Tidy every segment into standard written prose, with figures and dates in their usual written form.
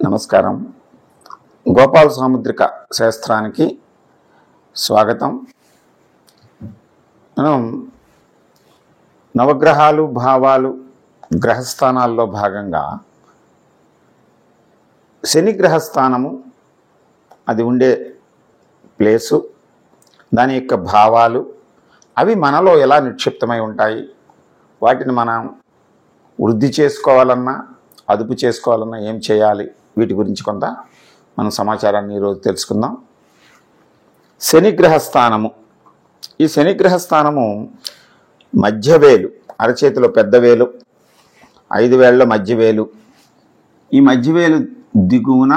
నమస్కారం. గోపాల సాముద్రిక శాస్త్రానికి స్వాగతం. మనం నవగ్రహాలు, భావాలు, గ్రహస్థానాల్లో భాగంగా శని గ్రహస్థానము, అది ఉండే ప్లేసు, దాని యొక్క భావాలు, అవి మనలో ఎలా నిక్షిప్తమై ఉంటాయి, వాటిని మనం వృద్ధి చేసుకోవాలన్నా అదుపు చేసుకోవాలన్నా ఏం చేయాలి, వీటి గురించి కొంత మనం సమాచారాన్ని ఈరోజు తెలుసుకుందాం. శనిగ్రహ స్థానము. ఈ శనిగ్రహ స్థానము మధ్యవేలు, అరచేతిలో పెద్ద వేలు, 5 వేళ్ల మధ్యవేలు, ఈ మధ్యవేలు దిగువన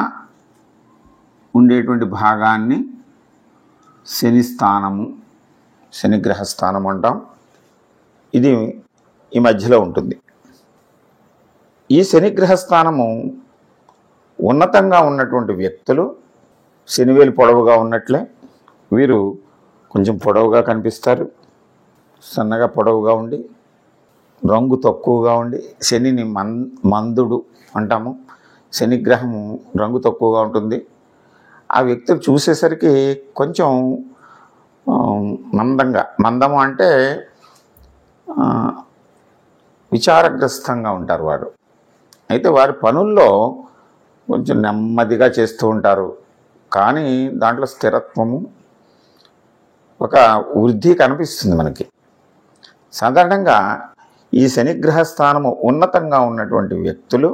ఉండేటువంటి భాగాన్ని శని స్థానము, శనిగ్రహ స్థానం అంటాం. ఇది ఈ మధ్యలో ఉంటుంది. ఈ శనిగ్రహ స్థానము ఉన్నతంగా ఉన్నటువంటి వ్యక్తులు, శనివేలు పొడవుగా ఉన్నట్లే వీరు కొంచెం పొడవుగా కనిపిస్తారు, సన్నగా పొడవుగా ఉండి, రంగు తక్కువగా ఉండి, శనిని మందుడు అంటాము. శనిగ్రహము రంగు తక్కువగా ఉంటుంది. ఆ వ్యక్తులు చూసేసరికి కొంచెం మందము అంటే విచారగ్రస్తంగా ఉంటారు వారు. అయితే వారి పనుల్లో కొంచెం నెమ్మదిగా చేస్తూ ఉంటారు, కానీ దాంట్లో స్థిరత్వము, ఒక వృద్ధి కనిపిస్తుంది మనకి. సాధారణంగా ఈ శనిగ్రహ స్థానము ఉన్నతంగా ఉన్నటువంటి వ్యక్తులు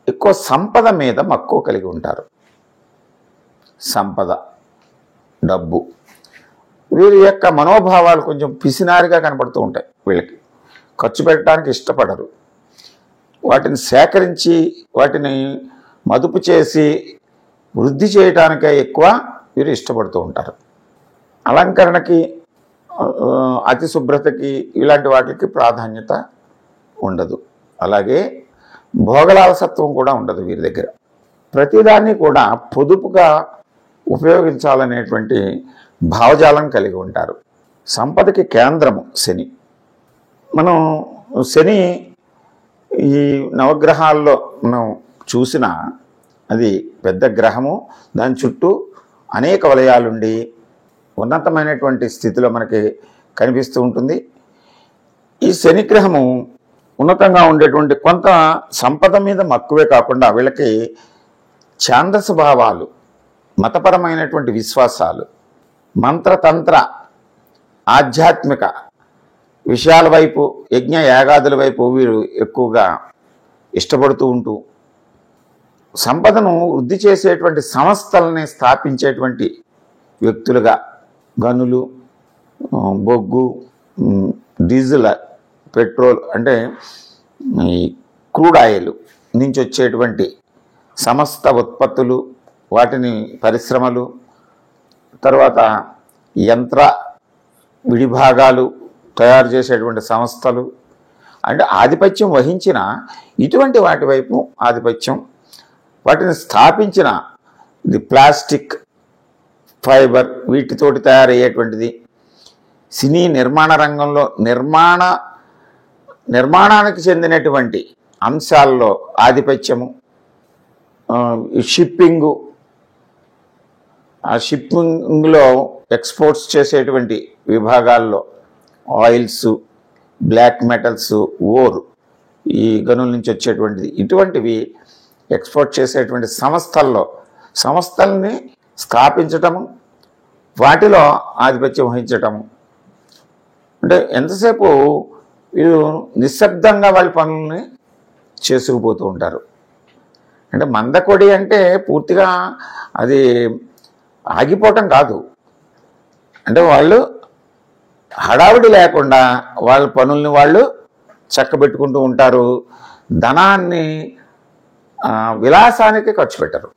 ఎక్కువ సంపద మీద మక్కువ కలిగి ఉంటారు. సంపద, డబ్బు, వీరి యొక్క మనోభావాలు కొంచెం పిసినారిగా కనపడుతూ ఉంటాయి. వీళ్ళకి ఖర్చు పెట్టడానికి ఇష్టపడరు. వాటిని సేకరించి వాటిని మదుపు చేసి వృద్ధి చేయడానికే ఎక్కువ వీరు ఇష్టపడుతూ ఉంటారు. అలంకరణకి, అతి శుభ్రతకి, ఇలాంటి వాటికి ప్రాధాన్యత ఉండదు. అలాగే భోగలాలసత్వం కూడా ఉండదు వీరి దగ్గర. ప్రతిదాన్ని కూడా పొదుపుగా ఉపయోగించాలనేటువంటి భావజాలం కలిగి ఉంటారు. సంపదకి కేంద్రము శని. మనం శని ఈ నవగ్రహాల్లో మనం చూసిన అది పెద్ద గ్రహము, దాని చుట్టూ అనేక వలయాలుండి ఉన్నతమైనటువంటి స్థితిలో మనకి కనిపిస్తూ ఉంటుంది. ఈ శనిగ్రహము ఉన్నతంగా ఉండేటువంటి కొంత సంపద మీద మక్కువే కాకుండా వీళ్ళకి ఛాందస భావాలు, మతపరమైనటువంటి విశ్వాసాలు, మంత్రతంత్ర ఆధ్యాత్మిక విషయాల వైపు, యజ్ఞ యాగాదుల వైపు వీరు ఎక్కువగా ఇష్టపడుతూ ఉంటూ సంపదను వృద్ధి చేసేటువంటి సంస్థలని స్థాపించేటువంటి వ్యక్తులుగా, గనులు, బొగ్గు, డీజిల్, పెట్రోల్ అంటే ఈ క్రూడ్ ఆయిల్ నుంచి వచ్చేటువంటి సమస్త ఉత్పత్తులు, వాటిని పరిశ్రమలు, తర్వాత యంత్ర విడిభాగాలు తయారు చేసేటువంటి సంస్థలు, అంటే ఆధిపత్యం వహించిన ఇటువంటి వాటి వైపు ఆధిపత్యం, వాటిని స్థాపించిన ఇది ప్లాస్టిక్, ఫైబర్, వీటితోటి తయారయ్యేటువంటిది, సినీ నిర్మాణ రంగంలో నిర్మాణానికి చెందినటువంటి అంశాల్లో ఆధిపత్యము, షిప్పింగు, ఆ షిప్పింగ్లో ఎక్స్పోర్ట్స్ చేసేటువంటి విభాగాల్లో ఆయిల్స్, బ్లాక్ మెటల్స్, ఓర్, ఈ గనుల నుంచి వచ్చేటువంటిది, ఇటువంటివి ఎక్స్పోర్ట్ చేసేటువంటి సంస్థల్ని స్థాపించటము, వాటిలో ఆధిపత్యం వహించటము. అంటే ఎంతసేపు వీరు నిశ్శబ్దంగా వాళ్ళ పనుల్ని చేసుకుపోతూ ఉంటారు. అంటే మందకొడి అంటే పూర్తిగా అది ఆగిపోవటం కాదు, అంటే వాళ్ళు హడావిడి లేకుండా వాళ్ళ పనుల్ని వాళ్ళు చక్కబెట్టుకుంటూ ఉంటారు. ధనాన్ని విలాసానికి ఖర్చు పెట్టరు.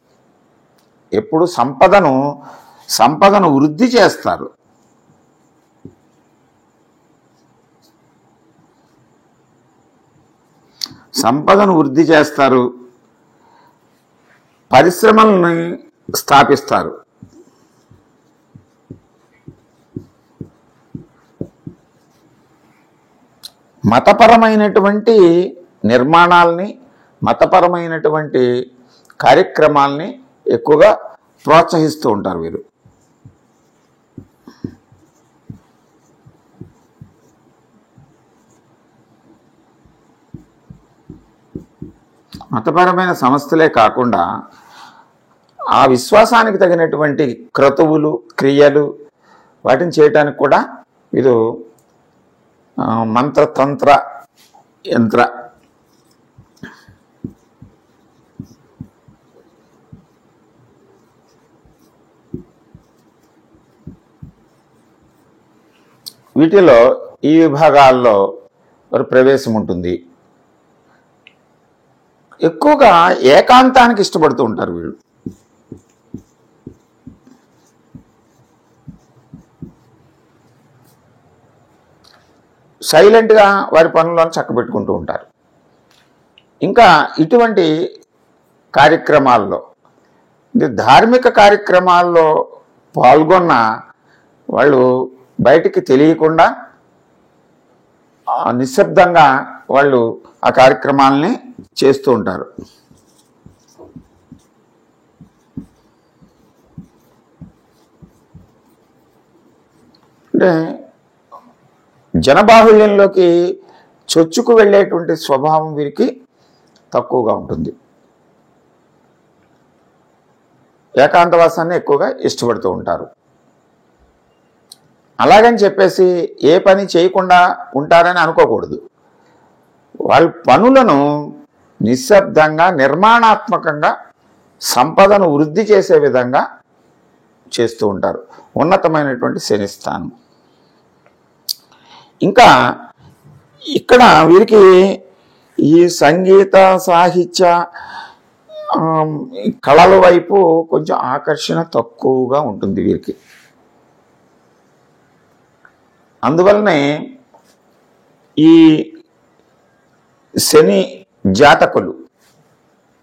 ఎప్పుడు సంపదను వృద్ధి చేస్తారు. సంపదను వృద్ధి చేస్తారు, పరిశ్రమల్ని స్థాపిస్తారు. మతపరమైనటువంటి నిర్మాణాలని మతపరమైనటువంటి కార్యక్రమాల్ని ఎక్కువగా ప్రోత్సహిస్తూ ఉంటారు వీరు. మతపరమైన సంస్థలే కాకుండా ఆ విశ్వాసానికి తగినటువంటి క్రతువులు, క్రియలు వాటిని చేయటానికి కూడా వీరు మంత్రతంత్ర యంత్ర వీటిలో ఈ విభాగాల్లో వారి ప్రవేశం ఉంటుంది. ఎక్కువగా ఏకాంతానికి ఇష్టపడుతూ ఉంటారు వీళ్ళు. సైలెంట్గా వారి పనులను చక్కబెట్టుకుంటూ ఉంటారు. ఇంకా ఇటువంటి కార్యక్రమాల్లో, ధార్మిక కార్యక్రమాల్లో పాల్గొన్న వాళ్ళు బయటికి తెలియకుండా నిశ్శబ్దంగా వాళ్ళు ఆ కార్యక్రమాలని చేస్తూ ఉంటారు. అంటే జనబాహుళ్యంలోకి చొచ్చుకు వెళ్ళేటువంటి స్వభావం వీరికి తక్కువగా ఉంటుంది. ఏకాంతవాసాన్ని ఎక్కువగా ఇష్టపడుతూ ఉంటారు. అలాగని చెప్పేసి ఏ పని చేయకుండా ఉంటారని అనుకోకూడదు. వాళ్ళ పనులను నిశ్శబ్దంగా, నిర్మాణాత్మకంగా సంపదను వృద్ధి చేసే విధంగా చేస్తూ ఉంటారు. ఉన్నతమైనటువంటి శనిస్థానం. ఇంకా ఇక్కడ వీరికి ఈ సంగీత, సాహిత్య, కళల వైపు కొంచెం ఆకర్షణ తక్కువగా ఉంటుంది వీరికి. అందువల్లనే ఈ శని జాతకులు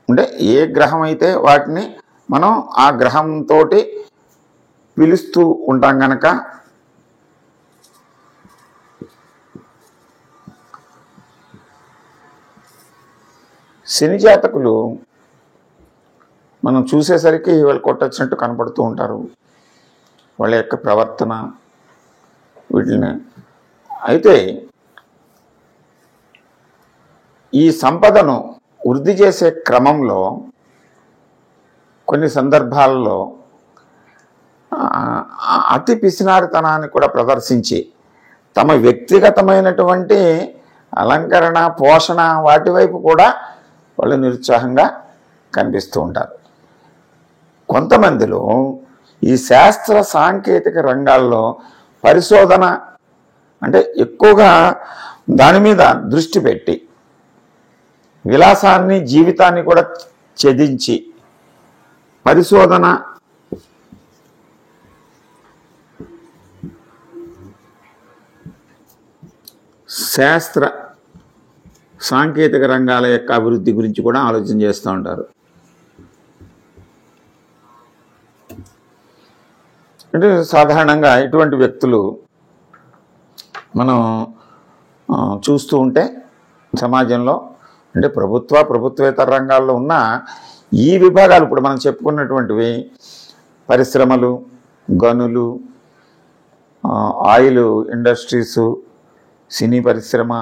అంటే ఏ గ్రహం అయితే వాటిని మనం ఆ గ్రహంతో పిలుస్తూ ఉంటాం కనుక శని జాతకులు మనం చూసేసరికి వాళ్ళు కొట్టొచ్చినట్టు కనపడుతూ ఉంటారు. వాళ్ళ యొక్క ప్రవర్తన వీటిని అయితే ఈ సంపదను వృద్ధి చేసే క్రమంలో కొన్ని సందర్భాల్లో అతి పిసినారితనాన్ని కూడా ప్రదర్శించి తమ వ్యక్తిగతమైనటువంటి అలంకరణ, పోషణ వాటి వైపు కూడా వాళ్ళు నిరుత్సాహంగా కనిపిస్తూ ఉంటారు. కొంతమందిలో ఈ శాస్త్ర సాంకేతిక రంగాల్లో పరిశోధన అంటే ఎక్కువగా దాని మీద దృష్టి పెట్టి విలాసాన్ని, జీవితాన్ని కూడా ఛేదించి పరిశోధన శాస్త్ర సాంకేతిక రంగాల యొక్క అభివృద్ధి గురించి కూడా ఆలోచన చేస్తూ ఉంటారు. అంటే సాధారణంగా ఇటువంటి వ్యక్తులు మనం చూస్తూ ఉంటే సమాజంలో అంటే ప్రభుత్వేతర రంగాల్లో ఉన్న ఈ విభాగాలు ఇప్పుడు మనం చెప్పుకున్నటువంటివి పరిశ్రమలు, గనులు, ఆయిల్ ఇండస్ట్రీసు, సినీ పరిశ్రమ,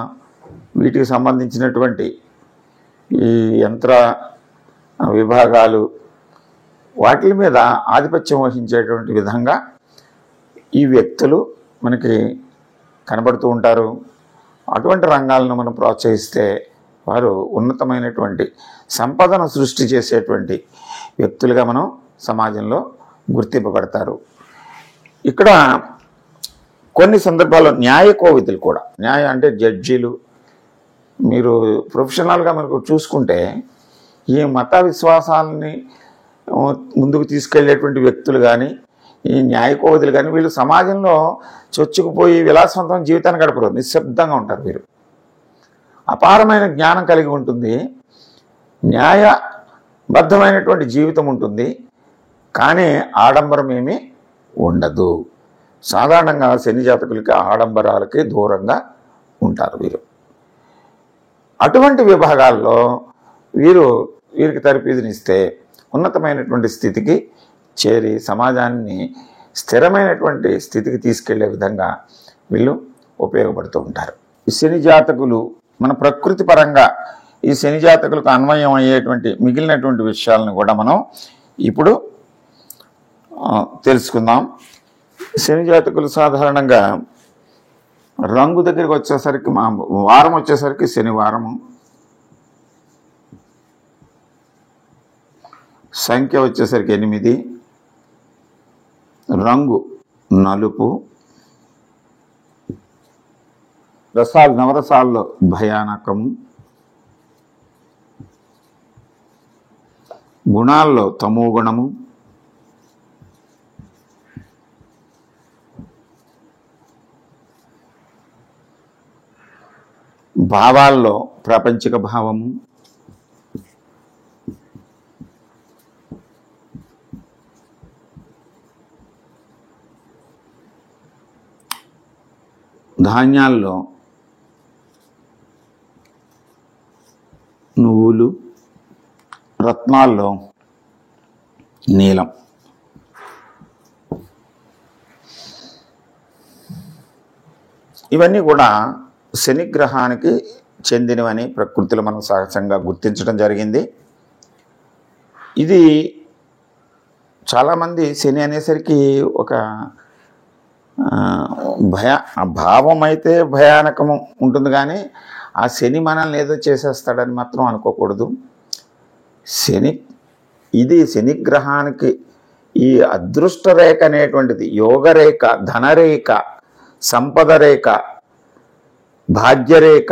వీటికి సంబంధించినటువంటి ఈ యంత్ర విభాగాలు వాటి మీద ఆధిపత్యం వహించేటువంటి విధంగా ఈ వ్యక్తులు మనకి కనబడుతూ ఉంటారు. అటువంటి రంగాలను మనం ప్రోత్సహిస్తే వారు ఉన్నతమైనటువంటి సంపదను సృష్టి చేసేటువంటి వ్యక్తులుగా మనం సమాజంలో గుర్తింపబడతారు. ఇక్కడ కొన్ని సందర్భాల్లో న్యాయ కోవిదులు కూడా, న్యాయ అంటే జడ్జీలు, మీరు ప్రొఫెషనల్గా మనకు చూసుకుంటే ఈ మత విశ్వాసాలని ముందుకు తీసుకెళ్లేటువంటి వ్యక్తులు కానీ, ఈ న్యాయ కోవిదులు కానీ వీళ్ళు సమాజంలో చొచ్చుకుపోయి విలాసవంతమైన జీవితాన్ని గడపరు. నిశ్శబ్దంగా ఉంటారు. వీరు అపారమైన జ్ఞానం కలిగి ఉంటుంది, న్యాయబద్ధమైనటువంటి జీవితం ఉంటుంది, కానీ ఆడంబరం ఏమీ ఉండదు. సాధారణంగా శని జాతకులకి ఆడంబరాలకి దూరంగా ఉంటారు వీరు. అటువంటి విభాగాల్లో వీరికి తరపీదునిస్తే ఉన్నతమైనటువంటి స్థితికి చేరి సమాజాన్ని స్థిరమైనటువంటి స్థితికి తీసుకెళ్లే విధంగా వీళ్ళు ఉపయోగపడుతూ ఉంటారు. ఈ శని జాతకులు మన ప్రకృతి పరంగా ఈ శని జాతకులకు అన్వయం అయ్యేటువంటి మిగిలినటువంటి విషయాలను కూడా మనం ఇప్పుడు తెలుసుకుందాం. శని జాతకులు సాధారణంగా రంగు దగ్గరికి వచ్చేసరికి వారం వచ్చేసరికి శనివారము, సంఖ్య వచ్చేసరికి 8, రంగు నలుపు, నవరసాల్లో భయానకము, గుణాల్లో తమో గుణము, భావాల్లో ప్రాపంచిక భావము, ధాన్యాల్లో నువ్వులు, రత్నాల్లో నీలం. ఇవన్నీ కూడా శనిగ్రహానికి చెందినవని ప్రకృతిలో మనం సహజంగా గుర్తించడం జరిగింది. ఇది చాలామంది శని అనేసరికి ఒక భావం అయితే భయానకము ఉంటుంది, కానీ ఆ శని మనల్ని ఏదో చేసేస్తాడని మాత్రం అనుకోకూడదు. ఇది శనిగ్రహానికి ఈ అదృష్ట రేఖ అనేటువంటిది యోగరేఖ, ధనరేఖ, సంపద రేఖ, భాగ్యరేఖ,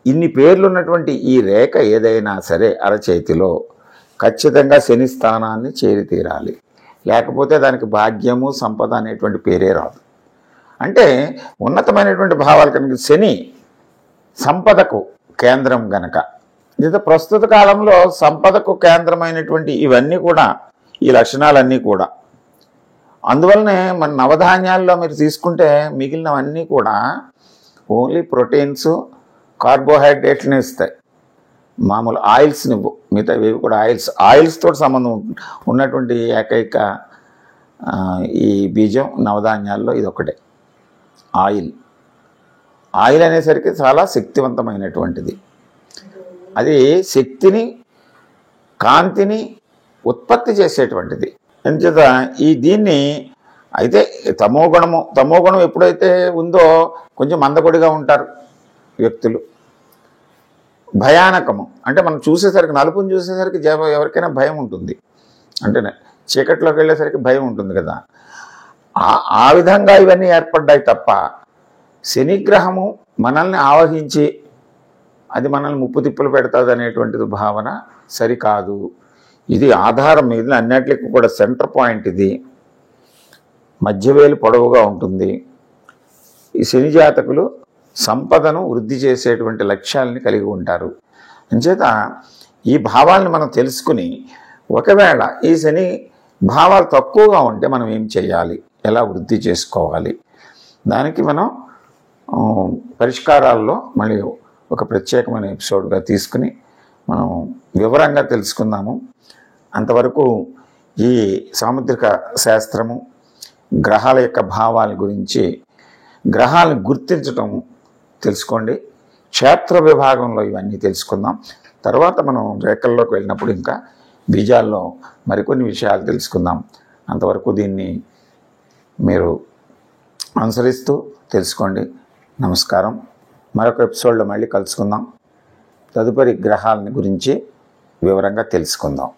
ఇన్ని పేర్లు ఉన్నటువంటి ఈ రేఖ ఏదైనా సరే అరచేతిలో ఖచ్చితంగా శని స్థానాన్ని చేరి తీరాలి. లేకపోతే దానికి భాగ్యము, సంపద అనేటువంటి పేరే రాదు. అంటే ఉన్నతమైనటువంటి భావాలు కనుక శని సంపదకు కేంద్రం గనక, ఇది ప్రస్తుత కాలంలో సంపదకు కేంద్రమైనటువంటి ఇవన్నీ కూడా, ఈ లక్షణాలన్నీ కూడా. అందువల్లనే మన నవధాన్యాల్లో మీరు తీసుకుంటే మిగిలినవన్నీ కూడా ఓన్లీ ప్రోటీన్స్, కార్బోహైడ్రేట్స్ని ఇస్తాయి. మామూలు ఆయిల్స్ని ఇవ్వు. మిగతా ఇవి కూడా ఆయిల్స్ తోటి సంబంధం ఉన్నటువంటి ఏకైక ఈ బీజం నవధాన్యాల్లో ఇది ఒకటే. ఆయిల్ అనేసరికి చాలా శక్తివంతమైనటువంటిది. అది శక్తిని, కాంతిని ఉత్పత్తి చేసేటువంటిది. అంచేత దీన్ని అయితే తమో గుణం ఎప్పుడైతే ఉందో కొంచెం మందకొడిగా ఉంటారు వ్యక్తులు. భయానకము అంటే మనం చూసేసరికి, నలుపుని చూసేసరికి ఎవరికైనా భయం ఉంటుంది. అంటే చీకట్లోకి వెళ్ళేసరికి భయం ఉంటుంది కదా. ఆ విధంగా ఇవన్నీ ఏర్పడ్డాయి తప్ప శనిగ్రహము మనల్ని ఆవహించి అది మనల్ని ముప్పు తిప్పులు పెడుతుంది అనేటువంటిది భావన సరికాదు. ఇది ఆధారం మీద అన్నిటికీ కూడా సెంటర్ పాయింట్. ఇది మధ్యవేలు పొడవుగా ఉంటుంది. ఈ శని జాతకులు సంపదను వృద్ధి చేసేటువంటి లక్ష్యాలని కలిగి ఉంటారు. అంచేత ఈ భావాలను మనం తెలుసుకుని, ఒకవేళ ఈ శని భావాలు తక్కువగా ఉంటే మనం ఏం చేయాలి, ఎలా వృద్ధి చేసుకోవాలి, దానికి మనం పరిష్కారాల్లో మళ్ళీ ఒక ప్రత్యేకమైన ఎపిసోడ్గా తీసుకుని మనం వివరంగా తెలుసుకుందాము. అంతవరకు ఈ సాముద్రిక శాస్త్రము, గ్రహాల యొక్క భావాల గురించి, గ్రహాలను గుర్తించటం తెలుసుకోండి. క్షేత్ర విభాగంలో ఇవన్నీ తెలుసుకుందాం. తర్వాత మనం రేఖల్లోకి వెళ్ళినప్పుడు ఇంకా బీజాల్లో మరికొన్ని విషయాలు తెలుసుకుందాం. అంతవరకు దీన్ని మీరు అనుసరిస్తూ తెలుసుకోండి. నమస్కారం. మరొక ఎపిసోడ్లో మళ్ళీ కలుసుకుందాం. తదుపరి గ్రహాలని గురించి వివరంగా తెలుసుకుందాం.